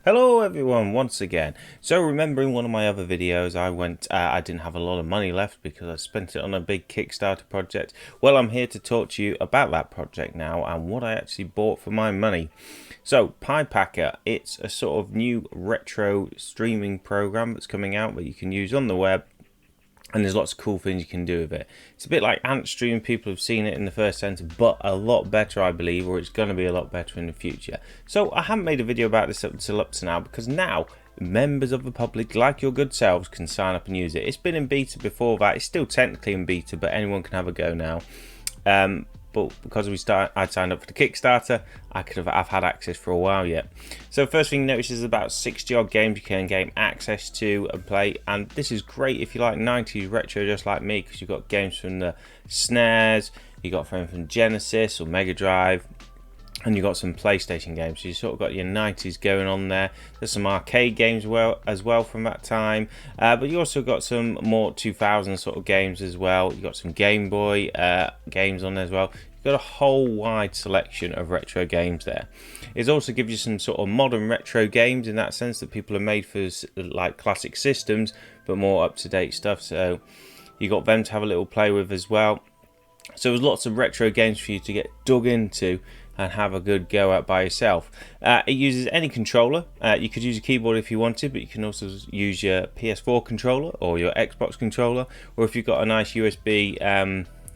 Hello everyone once again. So remembering one of my other videos, I didn't have a lot of money left because I spent it on a big Kickstarter project. Well, I'm here to talk to you about that project now and what I actually bought for my money. So Piepacker, it's a sort of new retro streaming program that's coming out that you can use on the web. And there's lots of cool things you can do with it. It's a bit like Antstream. People have seen it in the first sentence, but a lot better, I believe, or it's going to be a lot better in the future. So I haven't made a video about this up to now because now members of the public, like your good selves, can sign up and use it. It's been in beta before that. It's still technically in beta, but anyone can have a go now. But because I'd signed up for the Kickstarter, I've had access for a while yet. So first thing you notice is about 60 odd games you can gain access to and play, and this is great if you like 90s retro just like me, because you've got games from the SNES, you got from Genesis or Mega Drive, and you've got some PlayStation games, so you sort of got your 90s going on there. There's some arcade games as well from that time, but you also got some more 2000 sort of games as well. You got some Game Boy games on there as well. You've got a whole wide selection of retro games there. It also gives you some sort of modern retro games in that sense that people are made for like classic systems, but more up-to-date stuff. So you got them to have a little play with as well. So there's lots of retro games for you to get dug into and have a good go at by yourself. It uses any controller. You could use a keyboard if you wanted, but you can also use your PS4 controller or your Xbox controller, or if you've got a nice USB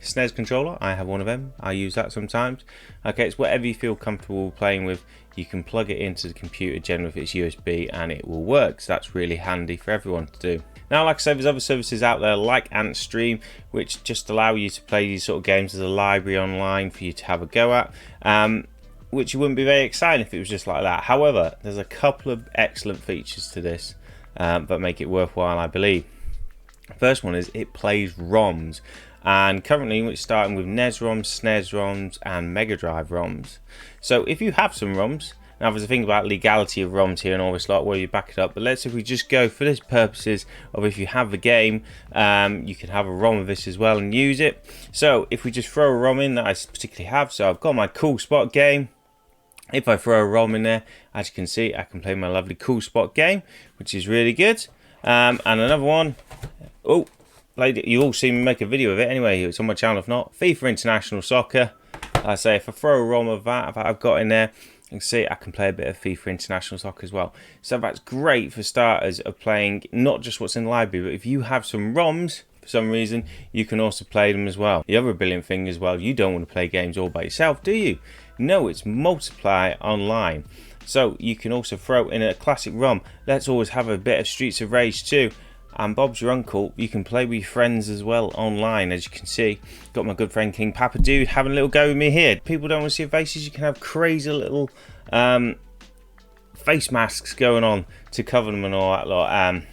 SNES controller, I have one of them, I use that sometimes. Okay, it's whatever you feel comfortable playing with. You can plug it into the computer generally if it's USB and it will work, so that's really handy for everyone to do. Now, like I said, there's other services out there like Antstream, which just allow you to play these sort of games as a library online for you to have a go at, which wouldn't be very exciting if it was just like that. However, there's a couple of excellent features to this that make it worthwhile, I believe. First one is it plays ROMs, and currently it's starting with NES ROMs, SNES ROMs and Mega Drive ROMs. So if you have some ROMs, now there's a thing about legality of ROMs here and all this lot where you back it up, but let's say if we just go for this purposes of if you have the game, you can have a ROM of this as well and use it. So if we just throw a ROM in that I particularly have, so I've got my Cool Spot game. If I throw a ROM in there, as you can see, I can play my lovely Cool Spot game, which is really good. And another one, you've all seen me make a video of it anyway, it's on my channel if not, FIFA International Soccer. I say if I throw a ROM of that I've got in there, you can see I can play a bit of FIFA International Soccer as well. So that's great for starters of playing not just what's in the library, but if you have some ROMs for some reason, you can also play them as well. The other brilliant thing as well, you don't want to play games all by yourself, do you? No, it's multiply online. So you can also throw in a classic ROM. Let's always have a bit of Streets of Rage 2. And Bob's your uncle. You can play with your friends as well online, as you can see. Got my good friend King Papa Dude having a little go with me here. People don't want to see your faces. You can have crazy little face masks going on to cover them and all that lot. And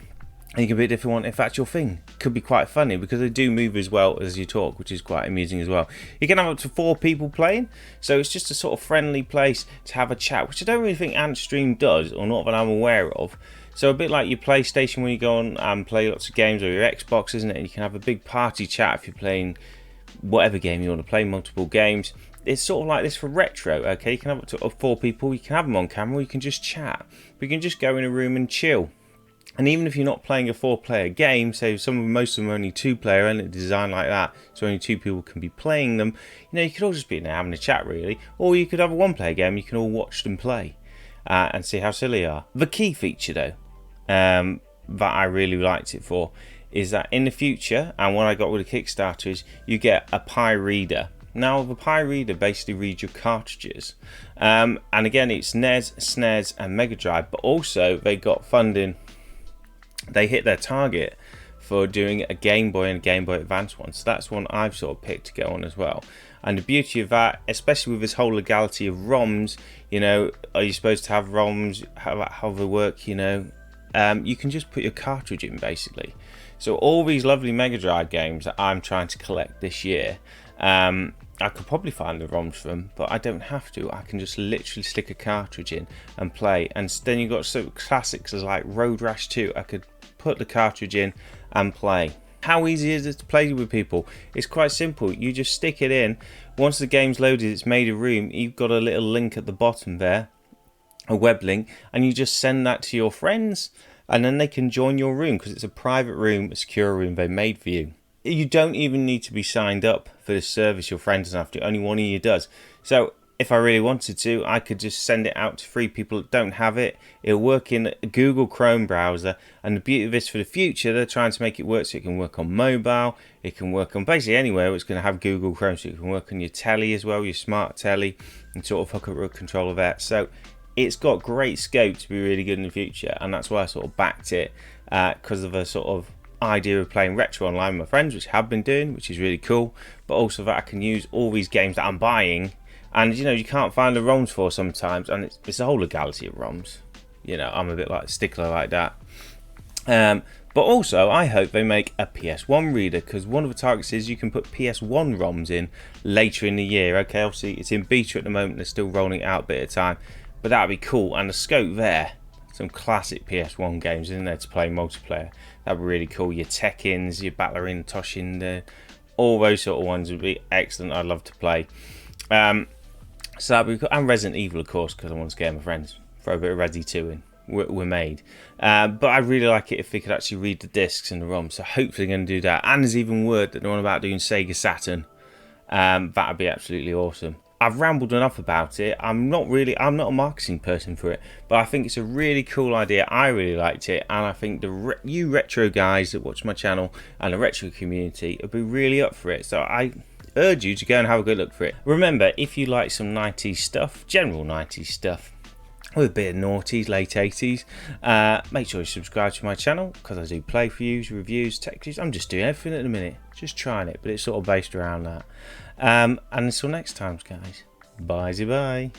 you can be a different one if that's your thing. Could be quite funny because they do move as well as you talk, which is quite amusing as well. You can have up to 4 people playing, so it's just a sort of friendly place to have a chat, which I don't really think Antstream does, or not that I'm aware of. So a bit like your PlayStation when you go on and play lots of games, or your Xbox, isn't it? And you can have a big party chat if you're playing whatever game you want to play, multiple games. It's sort of like this for retro, okay? You can have up to 4 people, you can have them on camera, or you can just chat. But you can just go in a room and chill. And even if you're not playing a 4-player game, so most of them are only 2-player and it's designed like that, so only 2 people can be playing them, you could all just be in there having a chat really. Or you could have a 1-player game, you can all watch them play and see how silly they are. The key feature though, that I really liked it for, is that in the future, and what I got with the Kickstarter is, you get a Pi reader. Now the Pi reader basically reads your cartridges, and again it's NES, SNES and Mega Drive, but also they got funding. They hit their target for doing a Game Boy and a Game Boy Advance one, so that's one I've sort of picked to go on as well. And the beauty of that, especially with this whole legality of ROMs, are you supposed to have ROMs, how they work, you can just put your cartridge in basically. So all these lovely Mega Drive games that I'm trying to collect this year, I could probably find the ROMs for them, but I don't have to. I can just literally stick a cartridge in and play. And then you've got some classics as like Road Rash 2. I could put the cartridge in and play. How easy is it to play with people? It's quite simple. You just stick it in. Once the game's loaded, it's made a room. You've got a little link at the bottom there. a web link, and you just send that to your friends, and then they can join your room because it's a private room, a secure room they made for you. You don't even need to be signed up for this service. Your friends don't have to. Only one of you does. So if I really wanted to, I could just send it out to 3 people that don't have it. It'll work in a Google Chrome browser, and the beauty of this for the future, they're trying to make it work so it can work on mobile, it can work on basically anywhere. It's going to have Google Chrome, so it can work on your telly as well, your smart telly, and sort of hook up a controller there. So it's got great scope to be really good in the future, and that's why I sort of backed it, because of a sort of idea of playing retro online with my friends, which I have been doing, which is really cool, but also that I can use all these games that I'm buying, and you can't find the ROMs for sometimes, and it's a whole legality of ROMs. I'm a bit like a stickler like that. But also I hope they make a PS1 reader, because one of the targets is you can put PS1 ROMs in later in the year. Okay, obviously it's in beta at the moment, they're still rolling it out a bit at a time, but that'd be cool. And the scope there, some classic PS1 games in there to play multiplayer, that'd be really cool. Your Tekkens, your Ballerina Toshin, all those sort of ones would be excellent. I'd love to play. So that'd be cool. And Resident Evil, of course, because I want to scare my friends. Throw a bit of Resi 2 in. We're made. But I'd really like it if they could actually read the discs and the ROM. So hopefully they're going to do that. And there's even word that they're on about doing Sega Saturn. That'd be absolutely awesome. I've rambled enough about it. I'm not a marketing person for it, but I think it's a really cool idea. I really liked it, and I think you retro guys that watch my channel and the retro community would be really up for it. So I urge you to go and have a good look for it. Remember, if you like some 90s stuff, general 90s stuff, with a bit of noughties, late 80s, make sure you subscribe to my channel, because I do playthroughs, reviews, tech reviews. I'm just doing everything at the minute, just trying it, but it's sort of based around that. And until next time, guys, bye-bye.